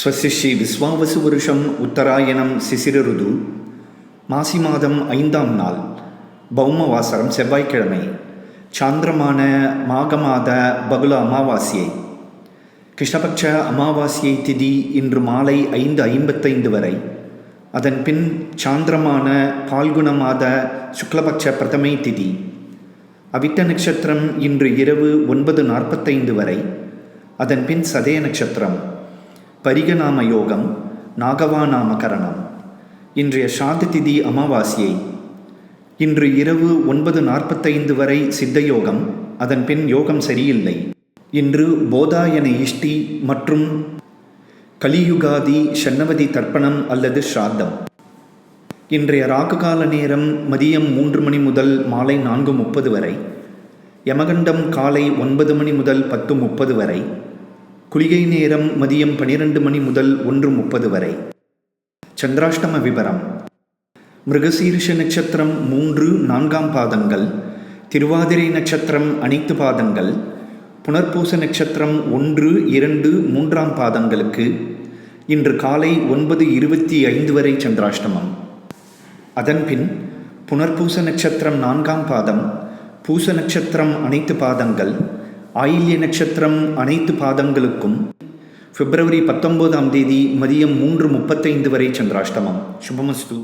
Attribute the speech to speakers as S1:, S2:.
S1: ஸ்வஸ்ய ஸ்ரீ விஸ்வாவசு வருஷம் உத்தராயணம் சிசிர ருது மாசி மாதம் 5ஆம் நாள் பௌமவாசரம் செவ்வாய்க்கிழமை சாந்திரமான மாக மாத பகுல அமாவாசையை கிருஷ்ணபக்ஷ அமாவாசையை திதி இன்று மாலை 5:55 வரை, அதன் பின் சாந்திரமான பால்குண மாத சுக்லபக்ஷ பிரதமை திதி அவிட்ட நட்சத்திரம் இன்று இரவு 9:45 வரை, அதன் பின் சதய நட்சத்திரம் பரிகநாம யோகம் நாகவா நாமகரணம். இன்றைய சாத திதி அமாவாசையை இன்று இரவு 9:45 வரை சித்தயோகம், அதன் பின் யோகம் சரியில்லை. இன்று போதாயன இஷ்டி மற்றும் கலியுகாதி ஷண்ணவதி தர்ப்பணம் அல்லது ஸ்ராத்தம். இன்றைய ராகுகால நேரம் மதியம் 3 மணி முதல் மாலை 4:30 வரை, யமகண்டம் காலை 9 மணி முதல் 10:30 வரை, குளிகை நேரம் மதியம் 12 மணி முதல் 1:30 வரை. சந்திராஷ்டம விபரம்: மிருகசீரிஷ நட்சத்திரம் 3-4ஆம் பாதங்கள், திருவாதிரை நட்சத்திரம் அனைத்து பாதங்கள், புனர்பூச நட்சத்திரம் 1-2-3ஆம் பாதங்களுக்கு இன்று காலை 9:25 வரை சந்திராஷ்டமம். அதன்பின் புனர்பூச நட்சத்திரம் 4ஆம் பாதம், பூச நட்சத்திரம் அனைத்து பாதங்கள், ஆயில்ய நட்சத்திரம் அனைத்து பாதங்களுக்கும் பிப்ரவரி 19ஆம் தேதி மதியம் 3:35 வரை சந்திராஷ்டமம். சுபமஸ்து.